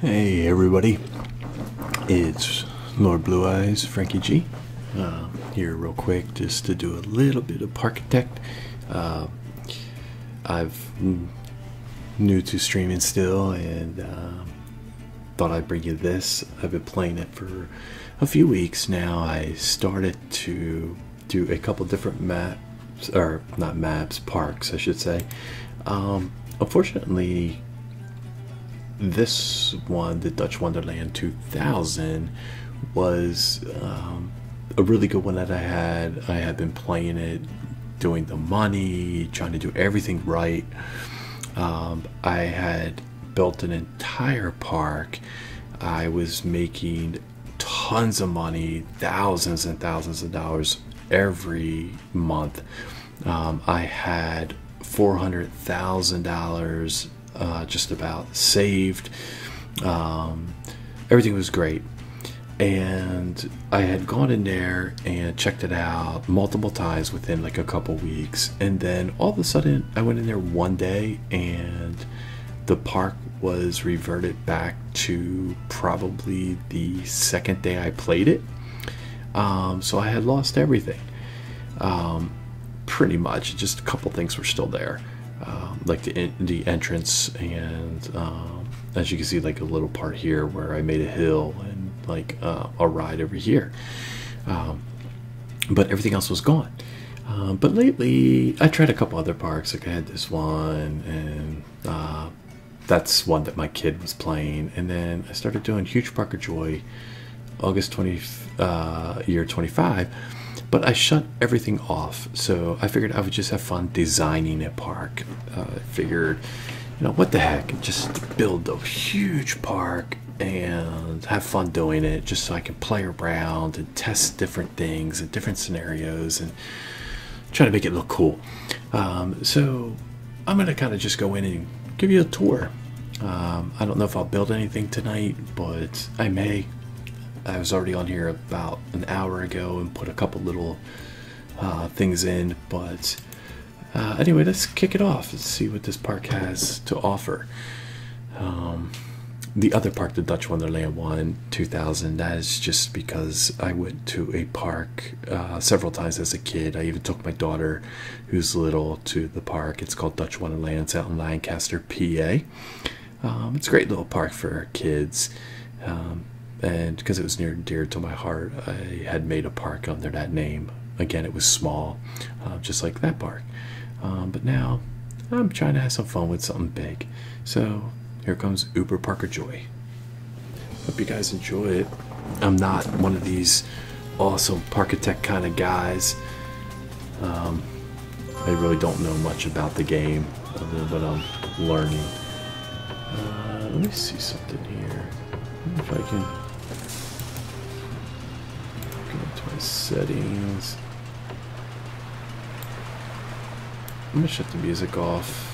Hey everybody, it's Lord Blue Eyes, Frankie G, here real quick just to do a little bit of Parkitect. I'm new to streaming still and thought I'd bring you this. I've been playing it for a few weeks now. I started to do a couple different maps, or not maps, parks I should say. Unfortunately, this one, the Dutch Wonderland 2000, was a really good one that I had been playing it, doing the money, trying to do everything right. I had built an entire park. I was making tons of money, thousands and thousands of dollars every month. I had $400,000 just about saved. Everything was great, and I had gone in there and checked it out multiple times within like a couple weeks, and then all of a sudden I went in there one day and the park was reverted back to probably the second day I played it. So I had lost everything, pretty much. Just a couple things were still there, like the entrance, and as you can see, like a little part here where I made a hill and like a ride over here, but everything else was gone. But lately I tried a couple other parks. Like I had this one, and that's one that my kid was playing, and then I started doing Huge Park of Joy, August 20th, year 25. But I shut everything off, so I figured I would just have fun designing a park. I figured, you know, what the heck, just build a huge park and have fun doing it, just so I can play around and test different things and different scenarios and try to make it look cool. So I'm going to kind of just go in and give you a tour. I don't know if I'll build anything tonight, but I may. I was already on here about an hour ago and put a couple little things in, but anyway, let's kick it off. Let's see what this park has to offer. The other park, the Dutch Wonderland 2000, that is just because I went to a park several times as a kid. I even took my daughter, who's little, to the park. It's called Dutch Wonderland. It's out in Lancaster, PA. It's a great little park for kids. And because it was near and dear to my heart, I had made a park under that name. Again, it was small, just like that park. But now I'm trying to have some fun with something big. So here comes Uber Park of Joy. Hope you guys enjoy it. I'm not one of these awesome Parkitect kind of guys. I really don't know much about the game other than what I'm learning. Let me see something here. If I can go into my settings. I'm gonna shut the music off,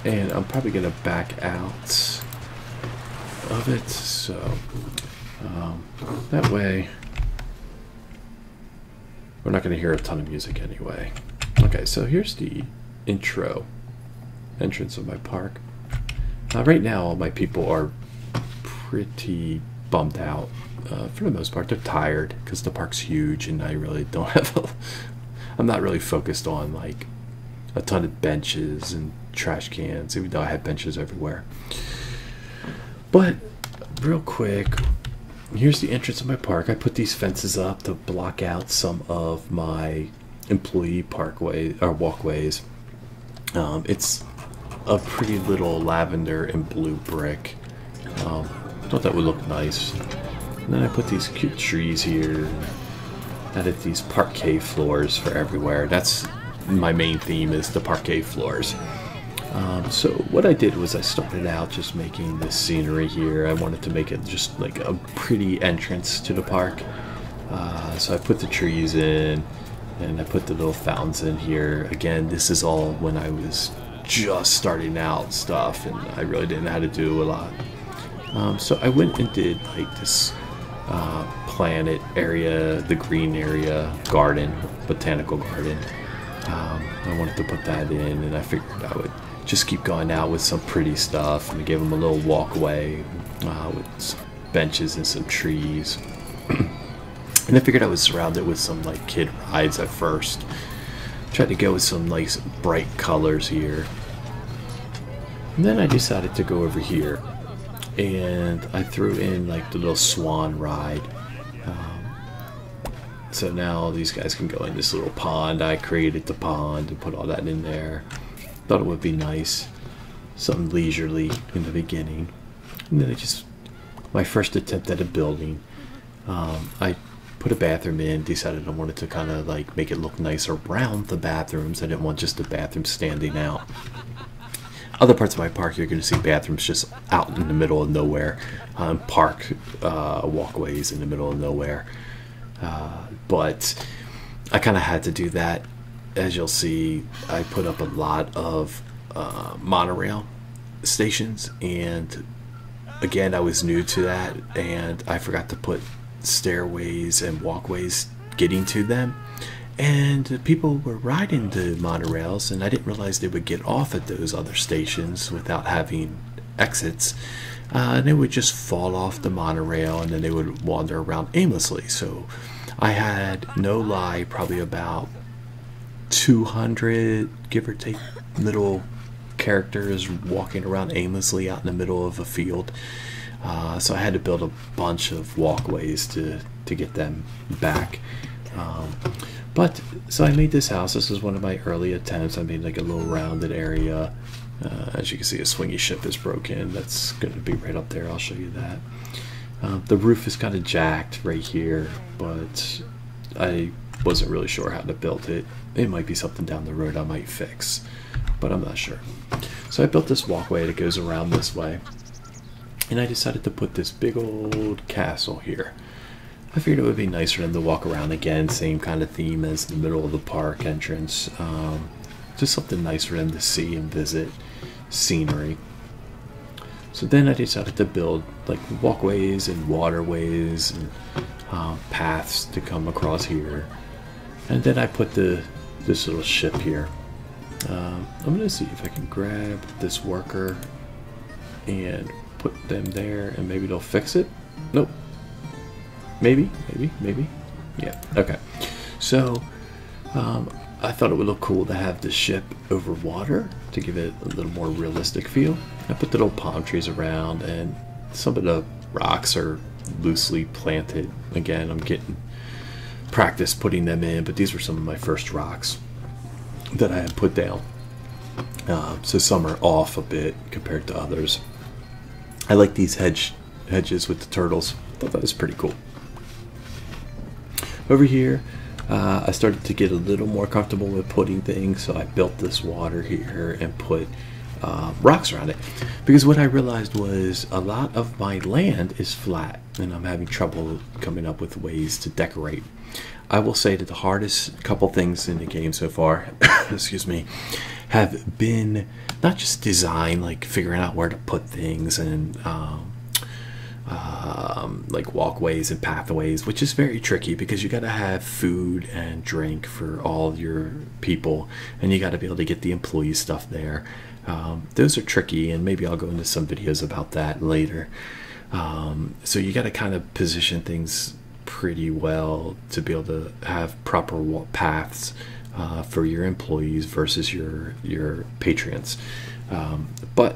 and I'm probably gonna back out of it, so that way we're not gonna hear a ton of music anyway. Okay, so here's the entrance of my park. Right now, all my people are pretty bummed out. For the most part, they're tired because the park's huge, and I really don't have I'm not really focused on like a ton of benches and trash cans, even though I have benches everywhere. But real quick, here's the entrance of my park. I put these fences up to block out some of my employee parkway or walkways. It's a pretty little lavender and blue brick. Thought that would look nice. And then I put these cute trees here. Added these parquet floors for everywhere. That's my main theme, is the parquet floors. So what I did was I started out just making this scenery here. I wanted to make it just like a pretty entrance to the park. So I put the trees in, and I put the little fountains in here. Again, this is all when I was just starting out stuff, and I really didn't know how to do a lot. So I went and did like this planet area, the green area, garden, botanical garden. I wanted to put that in, and I figured I would just keep going out with some pretty stuff. And I gave them a little walkway with some benches and some trees. And I figured I would surround it with some like kid rides at first. Tried to go with some nice bright colors here. And then I decided to go over here. And I threw in like the little swan ride. So now these guys can go in this little pond. I created the pond and put all that in there. Thought it would be nice. Something leisurely in the beginning. And then my first attempt at a building. I put a bathroom in, decided I wanted to kind of like make it look nice around the bathrooms. I didn't want just the bathroom standing out. Other parts of my park, you're going to see bathrooms just out in the middle of nowhere. Park walkways in the middle of nowhere. But I kind of had to do that. As you'll see, I put up a lot of monorail stations, and again, I was new to that, and I forgot to put stairways and walkways getting to them. And people were riding the monorails, and I didn't realize they would get off at those other stations without having exits. And they would just fall off the monorail, and then they would wander around aimlessly. So I had, no lie, probably about 200, give or take, little characters walking around aimlessly out in the middle of a field. So I had to build a bunch of walkways to get them back. So I made this house. This was one of my early attempts. I made like a little rounded area. As you can see, a swingy ship is broken. That's going to be right up there. I'll show you that. The roof is kind of jacked right here, but I wasn't really sure how to build it. It might be something down the road I might fix, but I'm not sure. So I built this walkway that goes around this way, and I decided to put this big old castle here. I figured it would be nice for them to walk around again, same kind of theme as the middle of the park entrance. Just something nice for them to see and visit, scenery. So then I decided to build like walkways and waterways and paths to come across here. And then I put this little ship here. I'm going to see if I can grab this worker and put them there, and maybe they'll fix it. Nope. Maybe. Yeah, okay. So I thought it would look cool to have the ship over water to give it a little more realistic feel. I put the little palm trees around, and some of the rocks are loosely planted. Again, I'm getting practice putting them in, but these were some of my first rocks that I had put down. So some are off a bit compared to others. I like these hedges with the turtles. I thought that was pretty cool. Over here, I started to get a little more comfortable with putting things, so I built this water here and put rocks around it, because what I realized was a lot of my land is flat, and I'm having trouble coming up with ways to decorate. I will say that the hardest couple things in the game so far, excuse me, have been not just design, like figuring out where to put things, and like walkways and pathways, which is very tricky because you got to have food and drink for all your people, and you got to be able to get the employee stuff there. Those are tricky, and maybe I'll go into some videos about that later. So you got to kind of position things pretty well to be able to have proper paths for your employees versus your patrons. But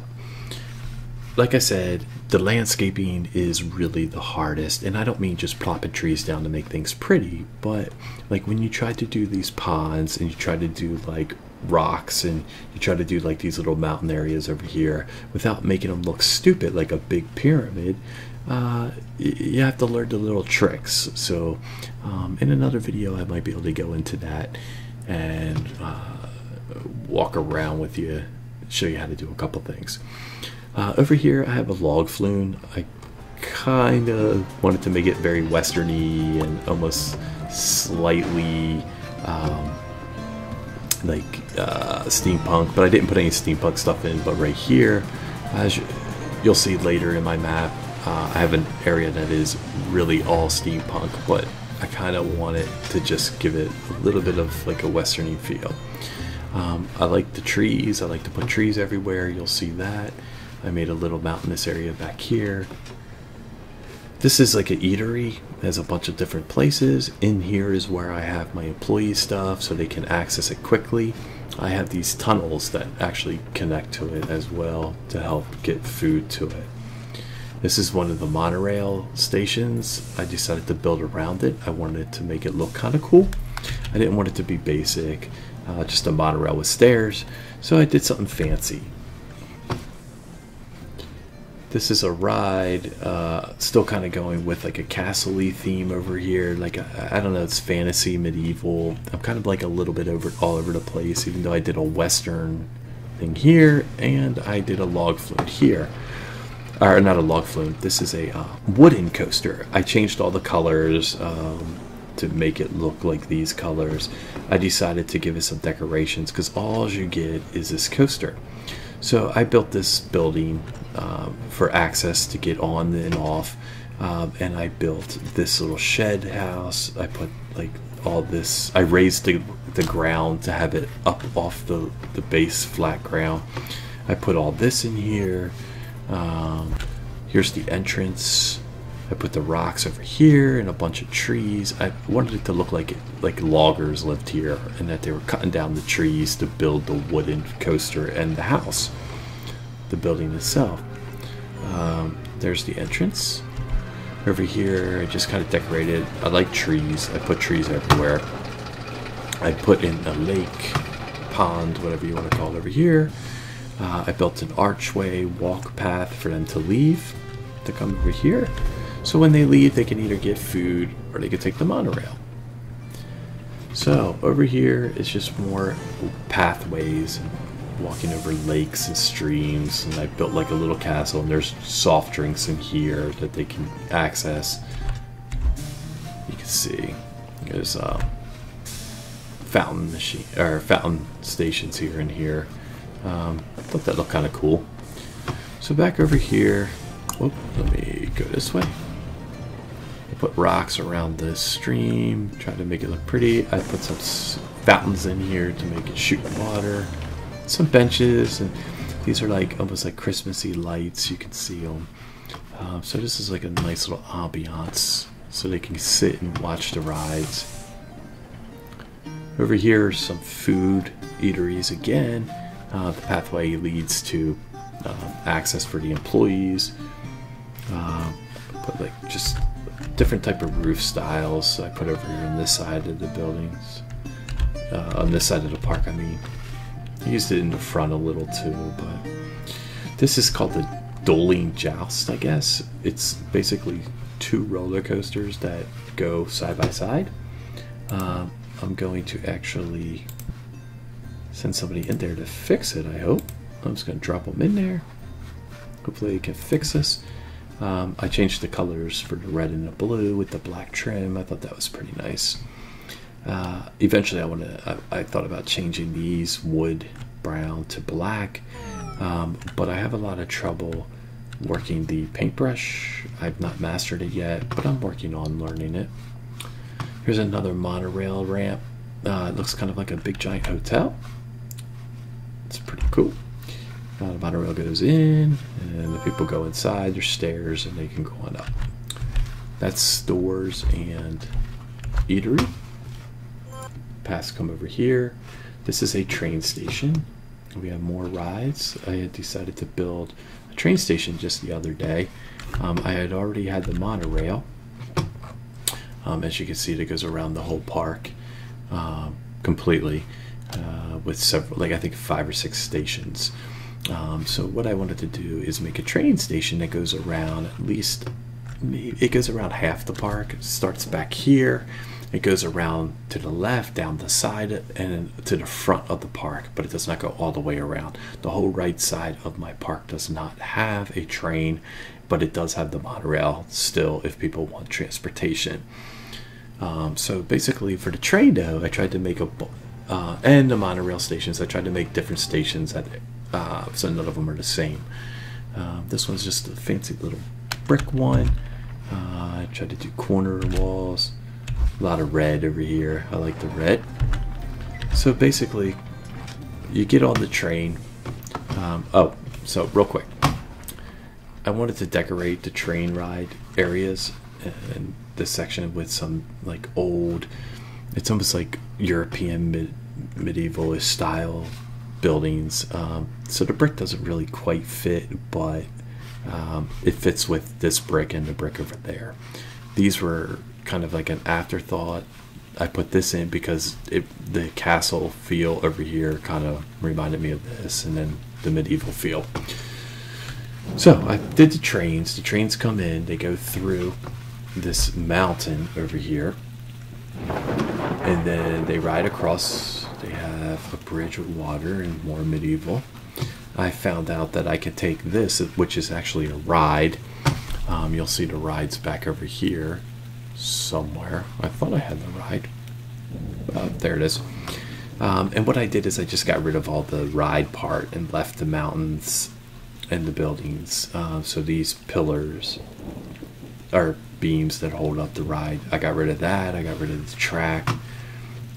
like I said, the landscaping is really the hardest, and I don't mean just plopping trees down to make things pretty, but like when you try to do these ponds and you try to do like rocks and you try to do like these little mountain areas over here without making them look stupid like a big pyramid, you have to learn the little tricks. So in another video I might be able to go into that and walk around with you, show you how to do a couple things. Over here I have a log flume. I kind of wanted to make it very westerny and almost slightly like steampunk, but I didn't put any steampunk stuff in. But right here, as you'll see later in my map, I have an area that is really all steampunk, but I kind of want it to just give it a little bit of like a westerny feel. I like the trees. I like to put trees everywhere. You'll see that. I made a little mountainous area back here. This is like an eatery. It has a bunch of different places. In here is where I have my employee stuff so they can access it quickly. I have these tunnels that actually connect to it as well to help get food to it. This is one of the monorail stations. I decided to build around it. I wanted to make it look kind of cool. I didn't want it to be basic, just a monorail with stairs. So I did something fancy. This is a ride, still kind of going with like a castle-y theme over here. Like, I don't know, it's fantasy, medieval. I'm kind of like a little bit all over the place, even though I did a Western thing here and I did a log flume here. Or not a log flume, this is a wooden coaster. I changed all the colors to make it look like these colors. I decided to give it some decorations because all you get is this coaster. So I built this building for access to get on and off, and I built this little shed house. I put like all this, I raised the ground to have it up off the base flat ground. I put all this in here. Here's the entrance. I put the rocks over here and a bunch of trees. I wanted it to look like loggers lived here and that they were cutting down the trees to build the wooden coaster and the house, the building itself. There's the entrance. Over here, I just kind of decorated. I like trees. I put trees everywhere. I put in a lake, pond, whatever you want to call it over here. I built an archway, walk path for them to leave, to come over here. So when they leave, they can either get food or they can take the monorail. So over here is just more pathways and walking over lakes and streams. And I built like a little castle, and there's soft drinks in here that they can access. You can see there's fountain machine or fountain stations here and here. I thought that looked kind of cool. So back over here, oh, let me go this way. I put rocks around this stream, try to make it look pretty. I put some fountains in here to make it shoot water. Some benches, and these are like almost like Christmassy lights. You can see them. So this is like a nice little ambiance, so they can sit and watch the rides. Over here, some food eateries again. The pathway leads to access for the employees. Put like just different type of roof styles. I put over here on this side of the buildings, on this side of the park. I mean, I used it in the front a little too, but this is called the Doling Joust, I guess. It's basically two roller coasters that go side by side. I'm going to actually send somebody in there to fix it, I hope. I'm just going to drop them in there. Hopefully they can fix this. I changed the colors for the red and the blue with the black trim. I thought that was pretty nice. Eventually I thought about changing these wood brown to black, but I have a lot of trouble working the paintbrush. I've not mastered it yet, but I'm working on learning it. Here's another monorail ramp. It looks kind of like a big giant hotel. It's pretty cool. The monorail goes in, and the people go inside. There's stairs, and they can go on up. That's stores and eatery. Paths come over here. This is a train station. We have more rides. I had decided to build a train station just the other day. I had already had the monorail. As you can see, it goes around the whole park completely with several, like I think 5 or 6 stations. So what I wanted to do is make a train station that goes around at least, it goes around half the park. It starts back here. It goes around to the left, down the side, and to the front of the park, but it does not go all the way around. The whole right side of my park does not have a train, but it does have the monorail still if people want transportation. So basically for the train though, I tried to make and the monorail stations, I tried to make different stations that, so none of them are the same. This one's just a fancy little brick one. I tried to do corner walls. A lot of red over here. I like the red. So basically, you get on the train. Oh, so real quick, I wanted to decorate the train ride areas and this section with some like old, it's almost like European medieval style buildings. So the brick doesn't really quite fit, but it fits with this brick and the brick over there. These were kind of like an afterthought. I put this in because the castle feel over here kind of reminded me of this, and then the medieval feel. So I did the trains. The trains come in, they go through this mountain over here, and then they ride across. They have a bridge with water and more medieval. I found out that I could take this, which is actually a ride. You'll see the rides back over here somewhere. I thought I had the ride. There it is. And what I did is I just got rid of all the ride part and left the mountains and the buildings. So these pillars are beams that hold up the ride. I got rid of that. I got rid of the track,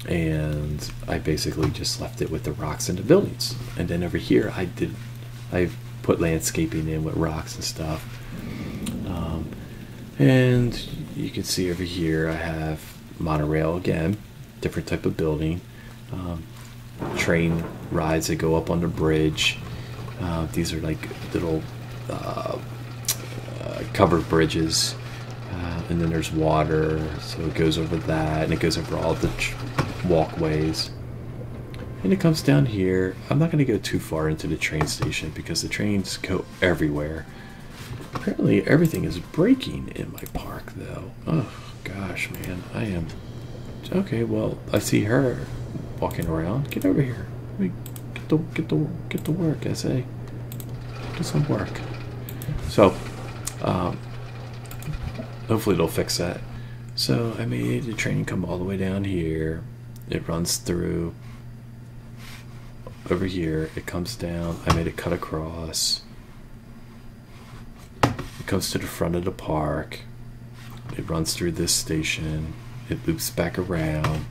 and I basically just left it with the rocks and the buildings. And then over here I put landscaping in with rocks and stuff. And you can see over here I have monorail again, different type of building. Train rides that go up on the bridge. These are like little covered bridges, and then there's water, so it goes over that, and it goes over all the walkways, and it comes down here. I'm not going to go too far into the train station because the trains go everywhere. Apparently everything is breaking in my park though. Oh gosh, man, I am okay. Well, I see her walking around. Get over here. Let me get to work. I say, do some work. So, hopefully it'll fix that. So I made the train come all the way down here. It runs through over here. It comes down. I made it cut across. It comes to the front of the park. It runs through this station. It loops back around.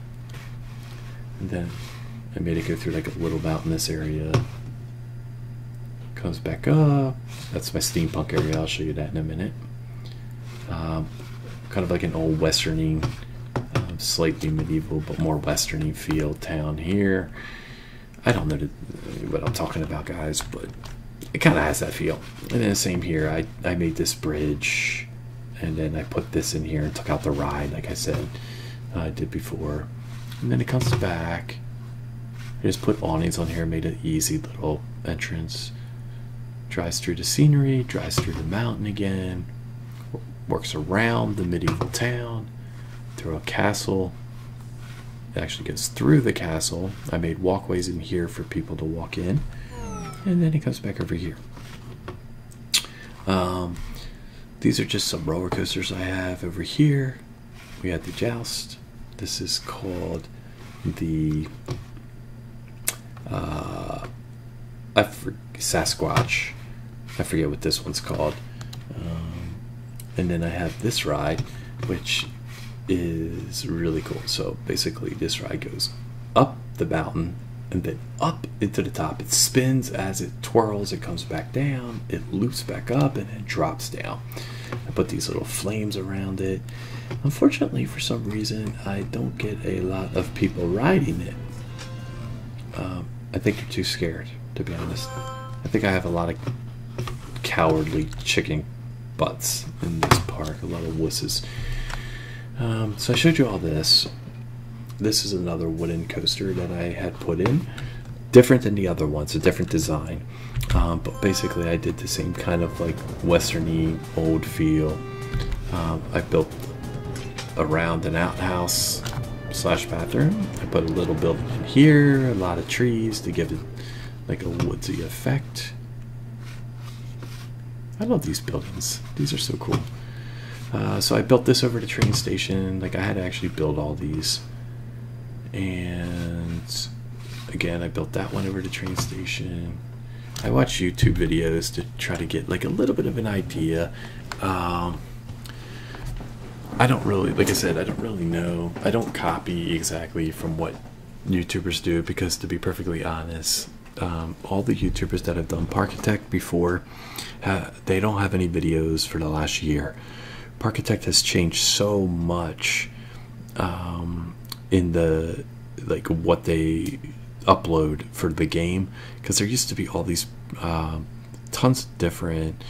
And then I made it go through like a little mountainous area. Comes back up. That's my steampunk area. I'll show you that in a minute. Kind of like an old westerny, slightly medieval but more westerny feel town here. I don't know what I'm talking about, guys, but it kind of has that feel. And then the same here. I made this bridge, and then I put this in here and took out the ride, like I said I did before. And then it comes back. I just put awnings on here, made an easy little entrance. Drives through the scenery, drives through the mountain again, works around the medieval town, through a castle. It actually goes through the castle. I made walkways in here for people to walk in, and then it comes back over here. These are just some roller coasters I have over here. We had the Joust. This is called the Sasquatch. I forget what this one's called. And then I have this ride, which is really cool. So basically this ride goes up the mountain and then up into the top. It spins as it twirls. It comes back down. It loops back up and then drops down. I put these little flames around it. Unfortunately, for some reason, I don't get a lot of people riding it. I think they're too scared, to be honest. I think I have a lot of cowardly chicken butts in this park, a lot of wusses. So I showed you all this. This is another wooden coaster that I had put in. Different than the other ones, a different design. But basically I did the same kind of like westerny old feel. I built around an outhouse / bathroom. I put a little building in here, a lot of trees to give it like a woodsy effect. I love these buildings. These are so cool. So I built this over the train station. Like I had to actually build all these. And again, I built that one over the train station. I watch YouTube videos to try to get like a little bit of an idea. I don't really, like I said, I don't really know. I don't copy exactly from what YouTubers do, because to be perfectly honest, all the YouTubers that have done Parkitect before, they don't have any videos for the last year. Parkitect has changed so much in the what they upload for the game, because there used to be all these tons of different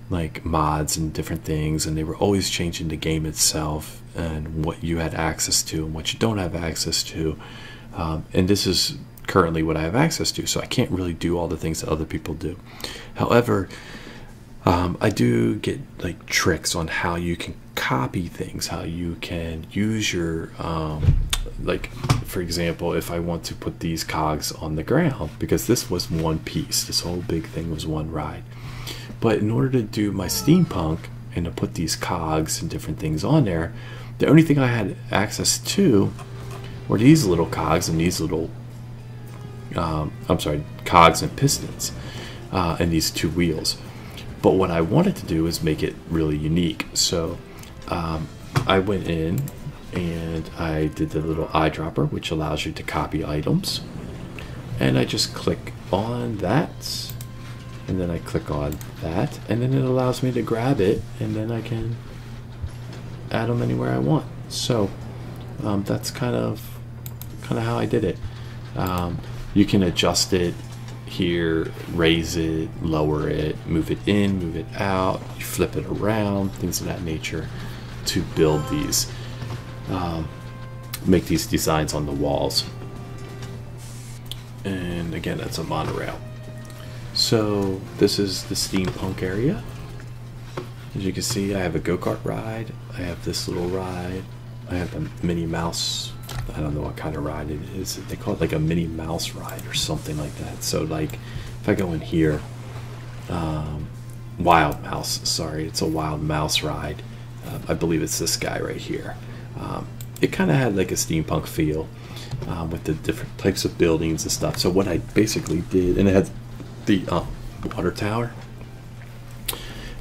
like mods and different things, and they were always changing the game itself and what you had access to and what you don't have access to. And this is currently what I have access to, so I can't really do all the things that other people do. However, I do get like tricks on how you can copy things, how you can use your like, for example, if I want to put these cogs on the ground, because this was one piece, this whole big thing was one ride. But in order to do my steampunk and to put these cogs and different things on there, the only thing I had access to were these little cogs and these little cogs and pistons, and these two wheels. But what I wanted to do is make it really unique. So I went in and I did the little eyedropper, which allows you to copy items. And I just click on that, and then I click on that, and then it allows me to grab it, and then I can add them anywhere I want. So that's kind of how I did it. You can adjust it here, raise it, lower it, move it in, move it out, you flip it around, things of that nature, to build these, make these designs on the walls. And again, that's a monorail. So this is the steampunk area. As you can see, I have a go-kart ride, I have this little ride, I have a Minnie Mouse, I don't know what kind of ride it is. They call it like a Minnie Mouse ride or something like that. So like if I go in here, Wild Mouse, sorry, it's a Wild Mouse ride. I believe it's this guy right here. It kind of had like a steampunk feel with the different types of buildings and stuff. So what I basically did, and it had the water tower.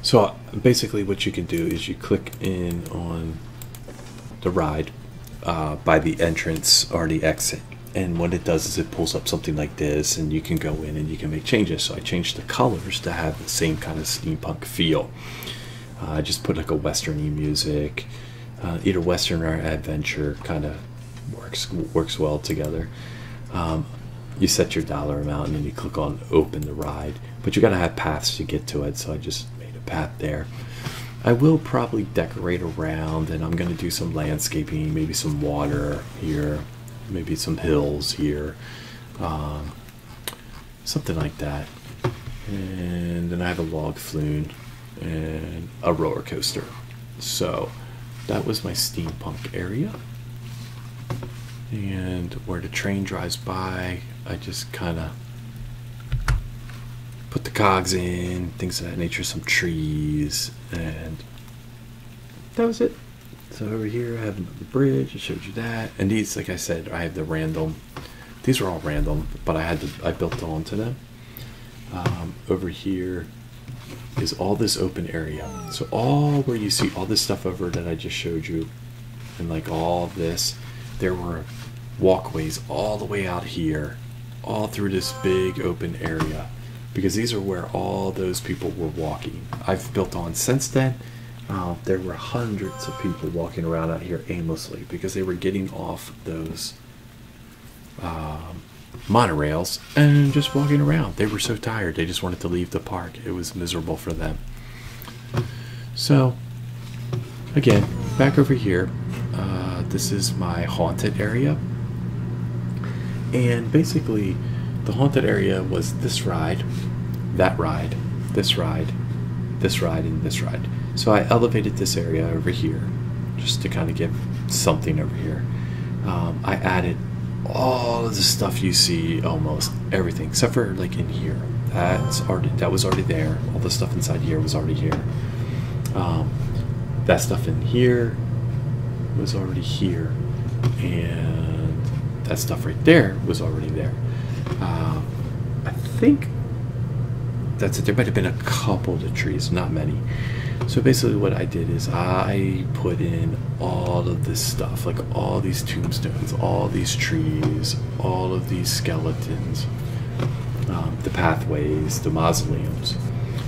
So basically what you can do is you click in on the ride by the entrance or the exit, and what it does is it pulls up something like this, and you can go in and you can make changes. So I changed the colors to have the same kind of steampunk feel. I just put like a western-y music, either western or adventure, kind of works well together. You set your dollar amount and then you click on open the ride, but you got to have paths to get to it, so I just made a path there. I will probably decorate around, and I'm going to do some landscaping, maybe some water here, maybe some hills here, something like that. And then I have a log flume and a roller coaster. So that was my steampunk area. And where the train drives by, I just kind of put the cogs in, things of that nature, some trees, and that was it. So over here I have the bridge, I showed you that. And these, like I said, I have the random, these are all random, but I built onto them. Over here is all this open area. So all where you see all this stuff over that I just showed you, and like all this, there were walkways all the way out here, all through this big open area, because these are where all those people were walking. I've built on since then. There were hundreds of people walking around out here aimlessly because they were getting off those monorails and just walking around. They were so tired, they just wanted to leave the park. It was miserable for them. So again, back over here, this is my haunted area, and basically the haunted area was this ride, that ride, this ride, this ride, and this ride. So I elevated this area over here just to kind of give something over here. I added all of the stuff you see, almost everything except for like in here. That was already there. All the stuff inside here was already here. That stuff in here was already here, and that stuff right there was already there. I think that's it. There might have been a couple of trees, not many. So basically what I did is I put in all of this stuff, like all these tombstones, all these trees, all of these skeletons, the pathways, the mausoleums.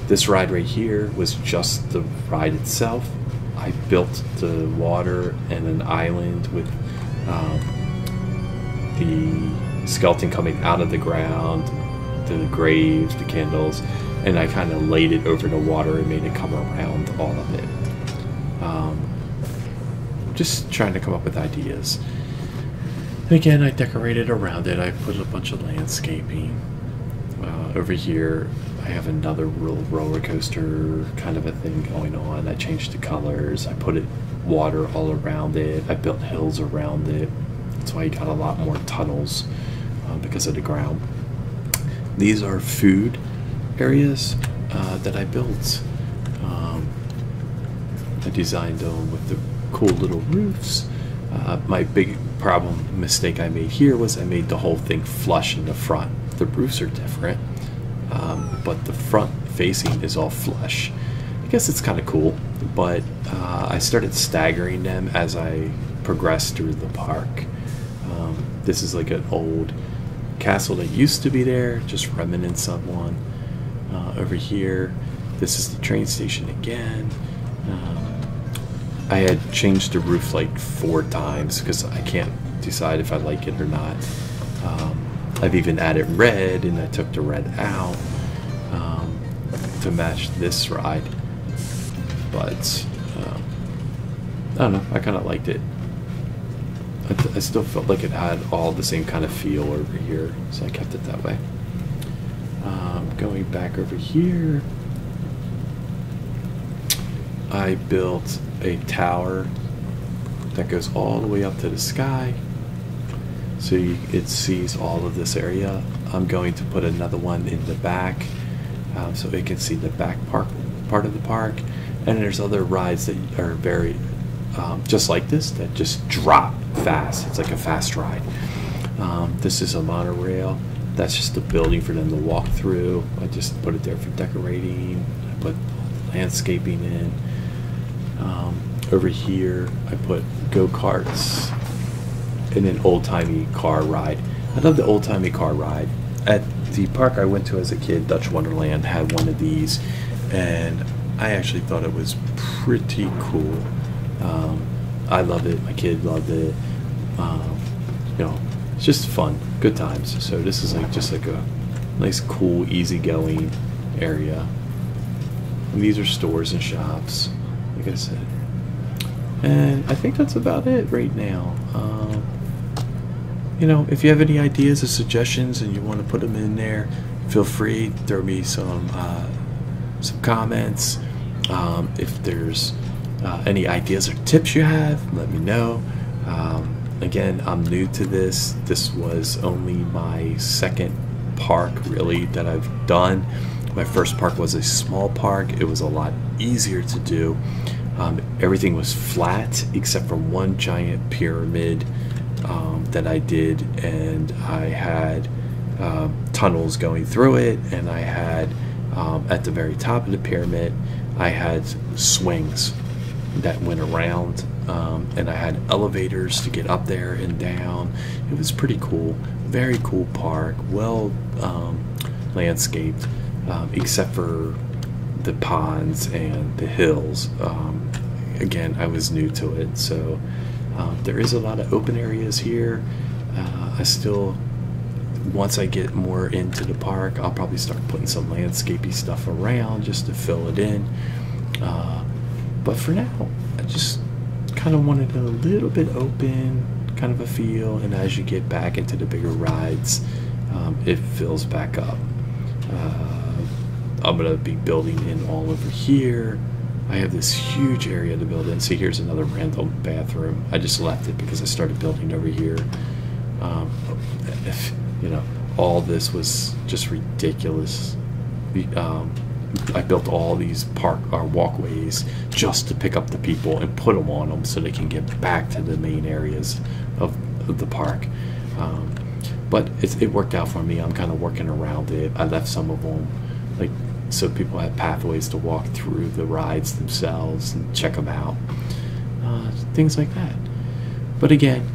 This ride right here was just the ride itself. I built the water and an island with the skeleton coming out of the ground, the graves, the candles, and I kind of laid it over the water and made it come around all of it. Just trying to come up with ideas. And again, I decorated around it. I put a bunch of landscaping. Over here, I have another roller coaster kind of a thing going on. I changed the colors. I put water all around it. I built hills around it. That's why you got a lot more tunnels because of the ground. These are food areas that I built. I designed them with the cool little roofs. My big mistake I made here was I made the whole thing flush in the front. The roofs are different, but the front facing is all flush. I guess it's kind of cool, but I started staggering them as I progressed through the park. This is like an old castle that used to be there, just remnants of one. Over here, this is the train station again. I had changed the roof like 4 times because I can't decide if I like it or not. I've even added red, and I took the red out to match this ride. But I don't know, I kind of liked it. I still felt like it had all the same kind of feel over here, so I kept it that way. Going back over here, I built a tower that goes all the way up to the sky, so it sees all of this area. I'm going to put another one in the back so it can see the back part of the park. And there's other rides that are very just like this, that just drop fast. It's like a fast ride. This is a monorail. That's just a building for them to walk through. I just put it there for decorating. I put landscaping in. Over here, I put go-karts and an old-timey car ride. I love the old-timey car ride. At the park I went to as a kid, Dutch Wonderland, had one of these, and I actually thought it was pretty cool. I loved it. My kid loved it. You know, it's just fun, good times. So this is like just like a nice, cool, easygoing area. And these are stores and shops, like I said. And I think that's about it right now. You know, if you have any ideas or suggestions and you want to put them in there, feel free. Throw me some comments. If there's any ideas or tips you have, let me know. Again, I'm new to this. This was only my second park really that I've done. My first park was a small park. It was a lot easier to do. Everything was flat except for one giant pyramid that I did, and I had tunnels going through it, and I had at the very top of the pyramid I had swings that went around, and I had elevators to get up there and down. It was pretty cool, very cool park, well landscaped, except for the ponds and the hills. Again, I was new to it, so there is a lot of open areas here. I still, once I get more into the park, I'll probably start putting some landscapey stuff around just to fill it in. But for now, I just kind of wanted a little bit open kind of a feel, and as you get back into the bigger rides, it fills back up. I'm going to be building in all over here. I have this huge area to build in. See, here's another random bathroom. I just left it because I started building over here. You know, all this was just ridiculous. I built all these walkways just to pick up the people and put them on them so they can get back to the main areas of the park. But it worked out for me. I'm kind of working around it. I left some of them, like so people have pathways to walk through the rides themselves and check them out, things like that. But again,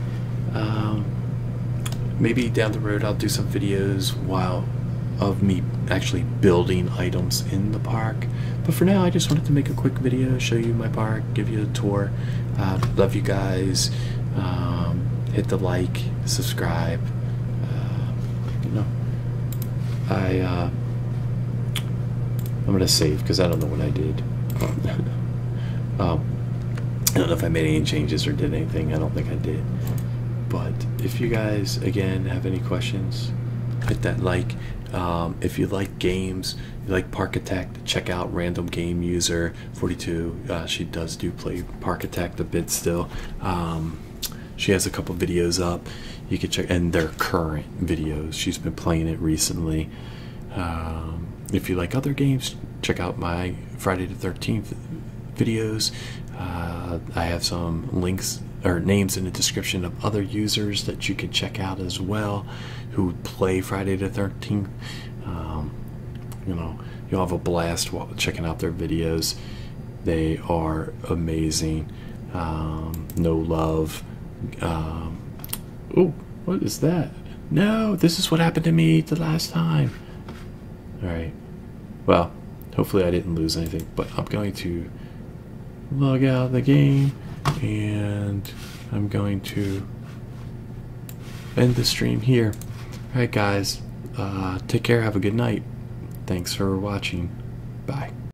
maybe down the road I'll do some videos of me actually building items in the park. But for now, I just wanted to make a quick video, show you my park, give you a tour. Love you guys. Hit the like, subscribe. You know, I'm gonna save because I don't know what I did. I don't know if I made any changes or did anything. I don't think I did. But if you guys, again, have any questions, hit that like. If you like games, you like Parkitect, check out Random Game User 42. She does play Parkitect a bit still. She has a couple videos up. You can check, and they're current videos. She's been playing it recently. If you like other games, check out my Friday the 13th videos. I have some links or names in the description of other users that you can check out as well who play Friday the 13th. You know, you'll have a blast while checking out their videos. They are amazing. NoLove. Oh, what is that? No, this is what happened to me the last time. Alright. Well, hopefully I didn't lose anything, but I'm going to log out of the game and I'm going to end the stream here. Alright guys, take care, have a good night. Thanks for watching. Bye.